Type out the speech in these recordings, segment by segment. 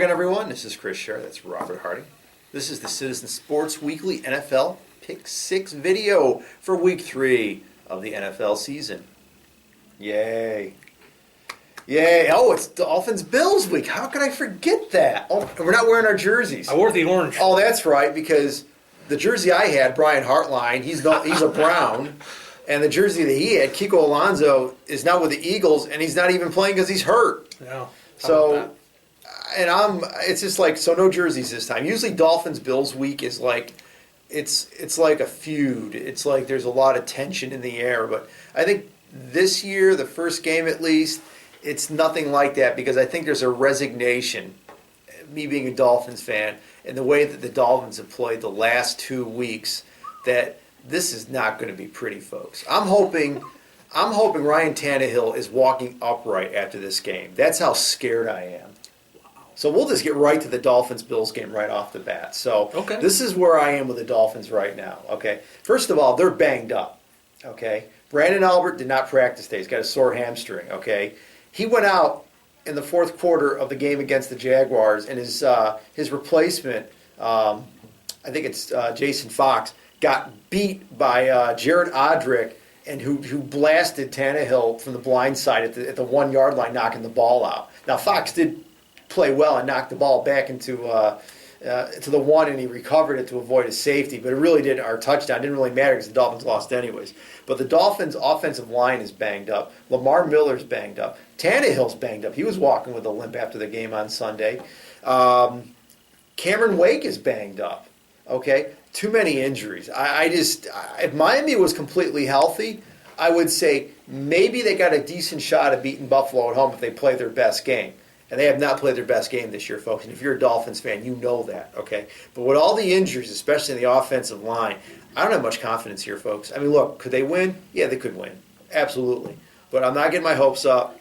again, everyone. This is Chris Scher. That's Robert Hardy. This is the Citizen Sports Weekly NFL Pick 6 video for Week 3 of the NFL season. Yay. Yay. Oh, it's Dolphins-Bills week. How could I forget that? Oh, we're not wearing our jerseys. I wore the orange. Oh, that's right, because the jersey I had, Brian Hartline, he's a Brown. And the jersey that he had, Kiko Alonso, is now with the Eagles, and he's not even playing because he's hurt. Yeah. So... it's just like, so no jerseys this time. Usually Dolphins-Bills week is like, it's like a feud. It's like there's a lot of tension in the air. But I think this year, the first game at least, it's nothing like that because I think there's a resignation, me being a Dolphins fan, in the way that the Dolphins have played the last 2 weeks, that this is not going to be pretty, folks. I'm hoping Ryan Tannehill is walking upright after this game. That's how scared I am. So we'll just get right to the Dolphins-Bills game right off the bat. So This is where I am with the Dolphins right now. Okay, first of all, they're banged up. Okay, Brandon Albert did not practice today. He's got a sore hamstring. Okay, he went out in the fourth quarter of the game against the Jaguars, and his replacement, I think it's Jason Fox, got beat by Jared Odrick, and who blasted Tannehill from the blind side at the 1 yard line, knocking the ball out. Now Fox did play well and knocked the ball back into to the one, and he recovered it to avoid a safety. But it really didn't. Our touchdown didn't really matter because the Dolphins lost anyways. But the Dolphins' offensive line is banged up. Lamar Miller's banged up. Tannehill's banged up. He was walking with a limp after the game on Sunday. Cameron Wake is banged up. Okay, too many injuries. If Miami was completely healthy, I would say maybe they got a decent shot of beating Buffalo at home if they play their best game. And they have not played their best game this year, folks. And if you're a Dolphins fan, you know that, okay? But with all the injuries, especially in the offensive line, I don't have much confidence here, folks. I mean, look, could they win? Yeah, they could win. Absolutely. But I'm not getting my hopes up.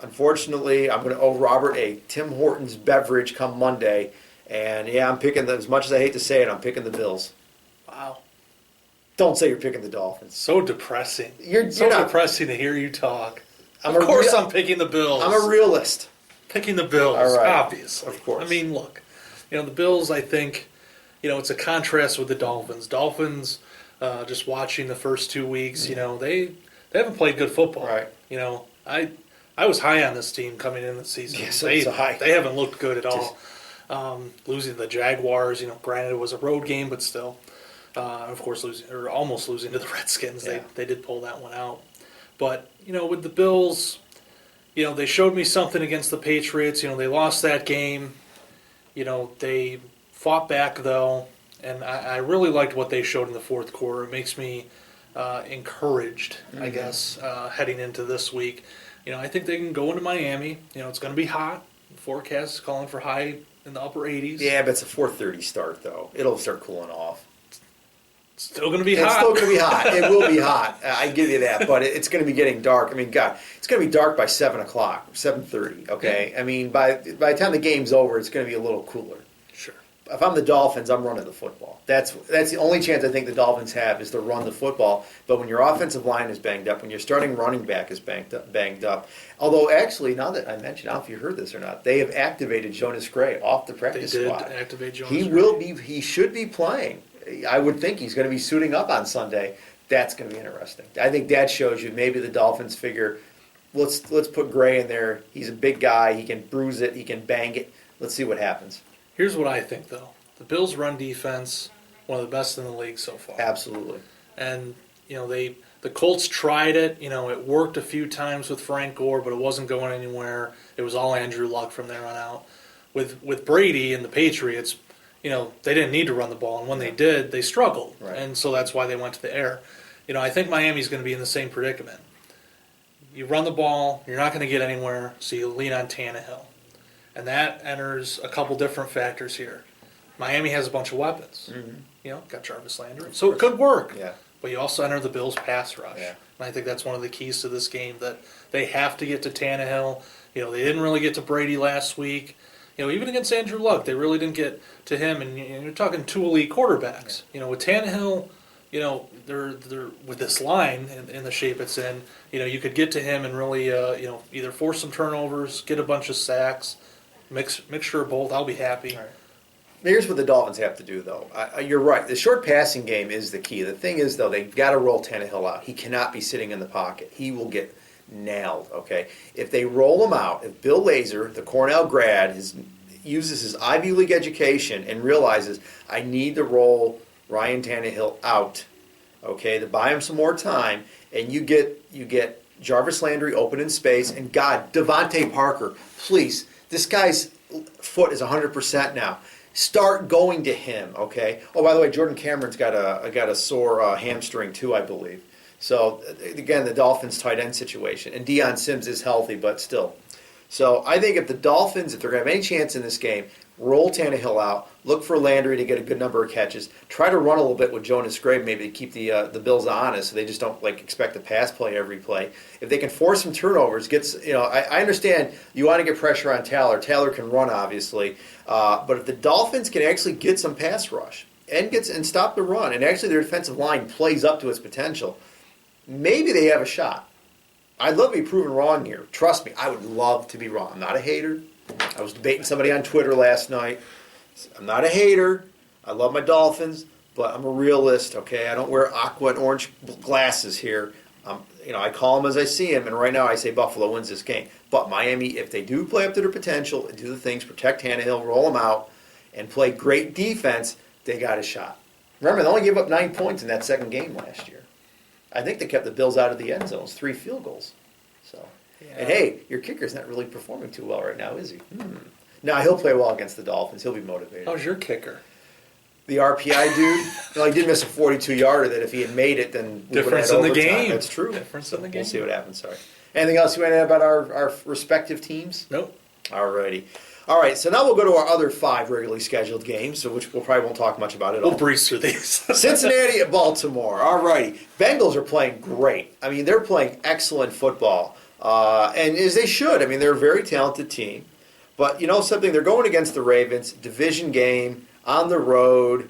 Unfortunately, I'm going to owe Robert a Tim Hortons beverage come Monday. And, yeah, I'm picking, as much as I hate to say it, I'm picking the Bills. Wow. Don't say you're picking the Dolphins. So depressing. You're so not, depressing to hear you talk. I'm picking the Bills. I'm a realist. Picking the Bills, right. Obviously. Of course. I mean, look, the Bills, I think, it's a contrast with the Dolphins. Dolphins, just watching the first 2 weeks, they haven't played good football. Right. I was high on this team coming in the season. Yes, they high. They haven't looked good at all. Losing to the Jaguars, granted it was a road game, but still. Of course, almost losing to the Redskins. Yeah. They did pull that one out. But, with the Bills... they showed me something against the Patriots. They lost that game. They fought back, though. And I really liked what they showed in the fourth quarter. It makes me encouraged, I guess, heading into this week. I think they can go into Miami. It's going to be hot. The forecast is calling for high in the upper 80s. Yeah, but it's a 4:30 start, though. It'll start cooling off. Still going to be hot. It's still going to be hot. It will be hot. I give you that. But it's going to be getting dark. I mean, God, it's going to be dark by 7 o'clock, 7:30, okay? I mean, by the time the game's over, it's going to be a little cooler. Sure. If I'm the Dolphins, I'm running the football. That's the only chance I think the Dolphins have is to run the football. But when your offensive line is banged up, when your starting running back is banged up, although actually, now that I mentioned, I don't know if you heard this or not, they have activated Jonas Gray off the practice squad. They did activate Jonas Gray. He should be playing. I would think he's going to be suiting up on Sunday. That's going to be interesting. I think that shows you maybe the Dolphins figure, let's put Gray in there. He's a big guy. He can bruise it. He can bang it. Let's see what happens. Here's what I think, though. The Bills' run defense, one of the best in the league so far. Absolutely. And, the Colts tried it. It worked a few times with Frank Gore, but it wasn't going anywhere. It was all Andrew Luck from there on out. With Brady and the Patriots, they didn't need to run the ball, and when they did, they struggled. Right. And so that's why they went to the air. I think Miami's going to be in the same predicament. You run the ball, you're not going to get anywhere, so you lean on Tannehill. And that enters a couple different factors here. Miami has a bunch of weapons. Mm-hmm. Got Jarvis Landry. So it could work. Yeah. But you also enter the Bills' pass rush. Yeah. And I think that's one of the keys to this game, that they have to get to Tannehill. They didn't really get to Brady last week. Even against Andrew Luck, they really didn't get to him. And you're talking 2 elite quarterbacks. Yeah. With Tannehill, they're with this line in the shape it's in. You could get to him and really, either force some turnovers, get a bunch of sacks, Mixture of both. I'll be happy. All right. Here's what the Dolphins have to do, though. You're right. The short passing game is the key. The thing is, though, they've got to roll Tannehill out. He cannot be sitting in the pocket. He will get nailed, okay? If they roll him out, if Bill Lazor, the Cornell grad, uses his Ivy League education and realizes, I need to roll Ryan Tannehill out, okay, to buy him some more time, and you get Jarvis Landry open in space, and God, Devontae Parker, please, this guy's foot is 100% now. Start going to him, okay? Oh, by the way, Jordan Cameron's got a sore hamstring too, I believe. So again, the Dolphins tight end situation, and Deion Sims is healthy, but still. So I think if the Dolphins, if they're going to have any chance in this game, roll Tannehill out, look for Landry to get a good number of catches, try to run a little bit with Jonas Gray maybe to keep the Bills honest, so they just don't expect a pass play every play. If they can force some turnovers, I understand you want to get pressure on Taylor. Taylor can run obviously, but if the Dolphins can actually get some pass rush and stop the run, and actually their defensive line plays up to its potential, maybe they have a shot. I'd love to be proven wrong here. Trust me, I would love to be wrong. I'm not a hater. I was debating somebody on Twitter last night. I'm not a hater. I love my Dolphins, but I'm a realist, okay? I don't wear aqua and orange glasses here. I call them as I see them, and right now I say Buffalo wins this game. But Miami, if they do play up to their potential and do the things, protect Tannehill, roll them out, and play great defense, they got a shot. Remember, they only gave up 9 points in that second game last year. I think they kept the Bills out of the end zones, 3 field goals. So, yeah. And hey, your kicker's not really performing too well right now, is he? No, he'll play well against the Dolphins. He'll be motivated. How's your kicker? The RPI dude, he did miss a 42-yarder that if he had made it, then we would have had overtime. Difference in the game. That's true. Difference in the game. We'll see what happens. Sorry. Anything else you want to add about our respective teams? Nope. Alrighty. All right, so now we'll go to our other 5 regularly scheduled games, so which we'll probably won't talk much about at all. We'll breeze through these. Cincinnati at Baltimore. All righty. Bengals are playing great. I mean, they're playing excellent football, and as they should. I mean, they're a very talented team. But you know something? They're going against the Ravens, division game, on the road.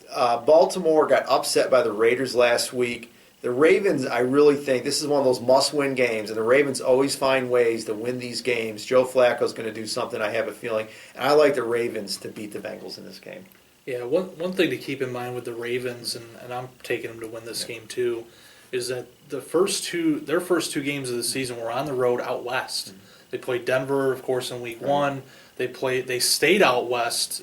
Baltimore got upset by the Raiders last week. The Ravens, I really think, this is one of those must-win games, and the Ravens always find ways to win these games. Joe Flacco's going to do something, I have a feeling. And I like the Ravens to beat the Bengals in this game. Yeah, one thing to keep in mind with the Ravens, and I'm taking them to win this game too, is that their first two games of the season were on the road out west. Mm-hmm. They played Denver, of course, in week 1. They stayed out west,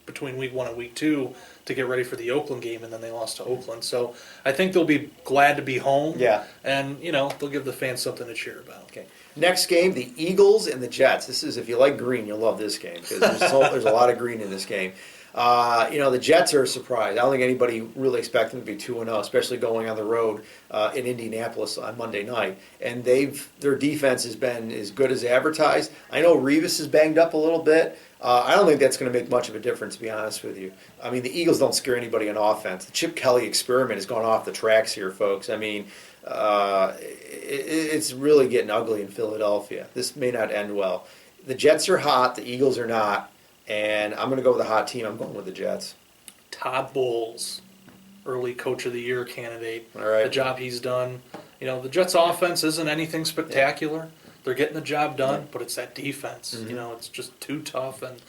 between week 1 and week 2 to get ready for the Oakland game, and then they lost to Oakland. So I think they'll be glad to be home. Yeah. And, they'll give the fans something to cheer about. Okay. Next game, the Eagles and the Jets. This is, if you like green, you'll love this game because there's a lot of green in this game. The Jets are a surprise. I don't think anybody really expected them to be 2-0, especially going on the road in Indianapolis on Monday night. And their defense has been as good as advertised. I know Revis is banged up a little bit. I don't think that's going to make much of a difference, to be honest with you. I mean, the Eagles don't scare anybody on offense. The Chip Kelly experiment has gone off the tracks here, folks. I mean, it's really getting ugly in Philadelphia. This may not end well. The Jets are hot. The Eagles are not. And I'm going to go with the hot team. I'm going with the Jets. Todd Bowles, early Coach of the Year candidate. All right. The job he's done. The Jets' offense isn't anything spectacular. Yeah. They're getting the job done, but it's that defense. Mm-hmm. It's just too tough, and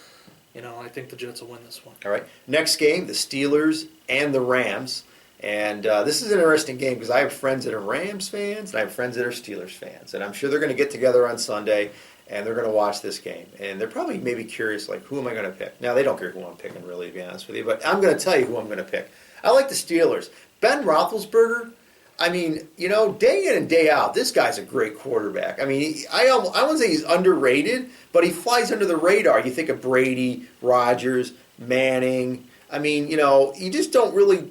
I think the Jets will win this one. All right. Next game, the Steelers and the Rams. And this is an interesting game because I have friends that are Rams fans and I have friends that are Steelers fans. And I'm sure they're going to get together on Sunday and they're going to watch this game. And they're probably maybe curious, like, who am I going to pick? Now, they don't care who I'm picking, really, to be honest with you. But I'm going to tell you who I'm going to pick. I like the Steelers. Ben Roethlisberger, I mean, day in and day out, this guy's a great quarterback. I mean, I wouldn't say he's underrated, but he flies under the radar. You think of Brady, Rodgers, Manning. I mean, you just don't really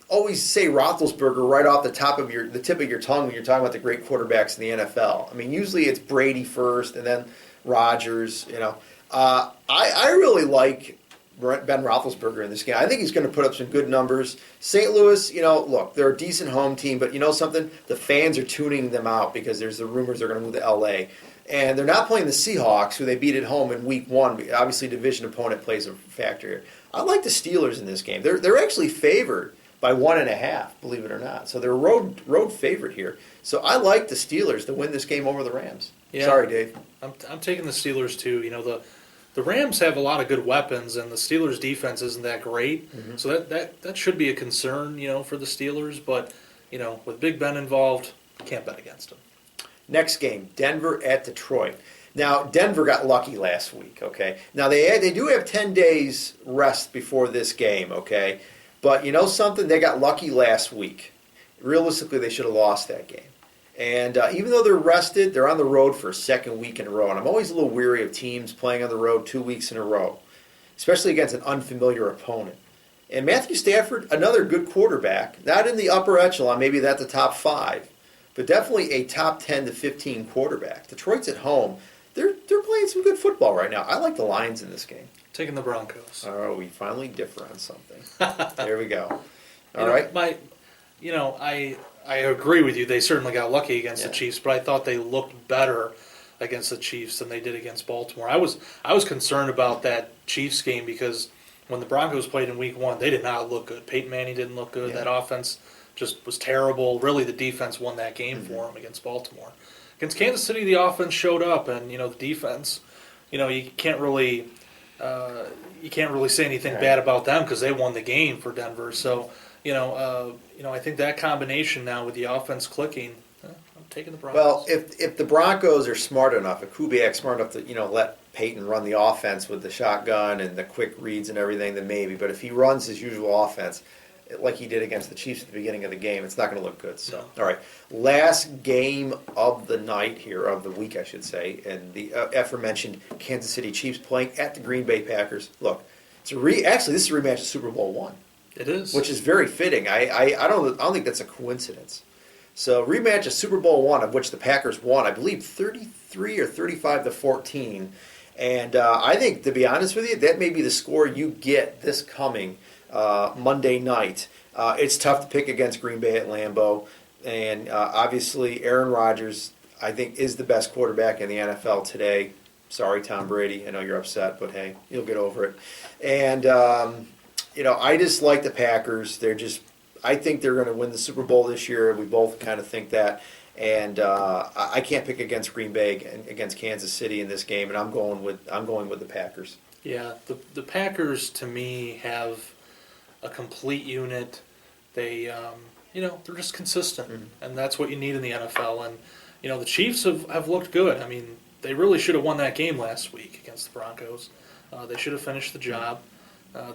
always say Roethlisberger right off the tip of your tongue when you're talking about the great quarterbacks in the NFL. I mean, usually it's Brady first and then Rodgers. I really like Ben Roethlisberger in this game. I think he's going to put up some good numbers. St. Louis, look, they're a decent home team, but you know something? The fans are tuning them out because there's the rumors they're going to move to L.A. And they're not playing the Seahawks, who they beat at home in Week 1. Obviously, division opponent plays a factor here. I like the Steelers in this game. They're actually favored by 1.5, believe it or not. So they're a road favorite here. So I like the Steelers to win this game over the Rams. Yeah. Sorry, Dave. I'm taking the Steelers too. The Rams have a lot of good weapons, and the Steelers' defense isn't that great. Mm-hmm. So that should be a concern, for the Steelers. But with Big Ben involved, can't bet against him. Next game, Denver at Detroit. Now, Denver got lucky last week, okay? Now, they do have 10 days rest before this game, okay? But you know something? They got lucky last week. Realistically, they should have lost that game. And even though they're rested, they're on the road for a second week in a row. And I'm always a little weary of teams playing on the road 2 weeks in a row, especially against an unfamiliar opponent. And Matthew Stafford, another good quarterback, not in the upper echelon, maybe that's the top 5, but definitely a top 10 to 15 quarterback. Detroit's at home. They're playing some good football right now. I like the Lions in this game. Taking the Broncos. Oh, we finally differ on something. There we go. All right. I agree with you. They certainly got lucky against Yeah. the Chiefs, but I thought they looked better against the Chiefs than they did against Baltimore. I was concerned about that Chiefs game because when the Broncos played in Week 1, they did not look good. Peyton Manning didn't look good. Yeah. That offense just was terrible. Really, the defense won that game Mm-hmm. for them against Baltimore. Against Kansas City, the offense showed up, and the defense. You can't really say anything Right. bad about them because they won the game for Denver. So. I think that combination now with the offense clicking, I'm taking the Broncos. Well, if the Broncos are smart enough, if Kubiak's smart enough to let Peyton run the offense with the shotgun and the quick reads and everything, then maybe. But if he runs his usual offense, like he did against the Chiefs at the beginning of the game, it's not going to look good. So, all right, last game of the night here, of the week, I should say, and the aforementioned Kansas City Chiefs playing at the Green Bay Packers. Look, actually this is a rematch of Super Bowl I. It is. Which is very fitting. I don't think that's a coincidence. So rematch of Super Bowl I, of which the Packers won, I believe 33 or 35-14. And I think, to be honest with you, that may be the score you get this coming Monday night. It's tough to pick against Green Bay at Lambeau. And obviously Aaron Rodgers, I think, is the best quarterback in the NFL today. Sorry, Tom Brady. I know you're upset, but hey, you'll get over it. And... I just like the Packers. I think they're going to win the Super Bowl this year. We both kind of think that. And I can't pick against Green Bay against Kansas City in this game, and I'm going with the Packers. Yeah, the Packers to me have a complete unit. They they're just consistent, and that's what you need in the NFL. And the Chiefs have looked good. I mean, they really should have won that game last week against the Broncos. They should have finished the job.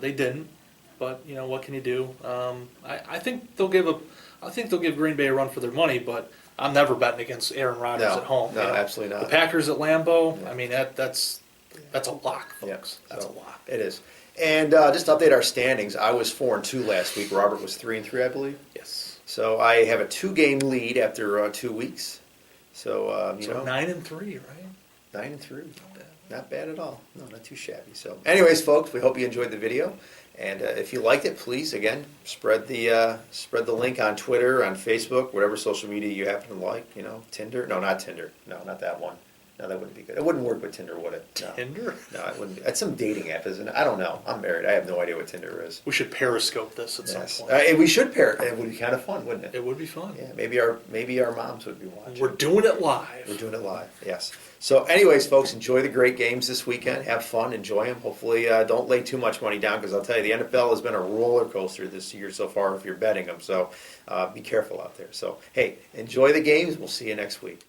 They didn't. But what can you do? I think they'll give Green Bay a run for their money, but I'm never betting against Aaron Rodgers at home. No, absolutely not. The Packers at Lambeau. Yeah. I mean that's a lock, folks. Yeah, That's a lock. It is. And just to update our standings, I was 4-2 last week. Robert was 3-3, I believe. Yes. So I have a 2-game lead after 2 weeks. So 9-3, right? 9-3. Not bad at all. No, not too shabby. So, anyways, folks, we hope you enjoyed the video. And if you liked it, please, again, spread the link on Twitter, on Facebook, whatever social media you happen to like. Tinder. No, not Tinder. No, not that one. No, that wouldn't be good. It wouldn't work with Tinder, would it? No. Tinder? No, it wouldn't be. It's some dating app, isn't it? I don't know. I'm married. I have no idea what Tinder is. We should Periscope this at Yes. some point. And we should pair. It would be kind of fun, wouldn't it? It would be fun. Yeah, maybe our moms would be watching. We're doing it live. We're doing it live, yes. So anyways, folks, enjoy the great games this weekend. Have fun. Enjoy them. Hopefully don't lay too much money down because I'll tell you, the NFL has been a roller coaster this year so far if you're betting them. So be careful out there. So, hey, enjoy the games. We'll see you next week.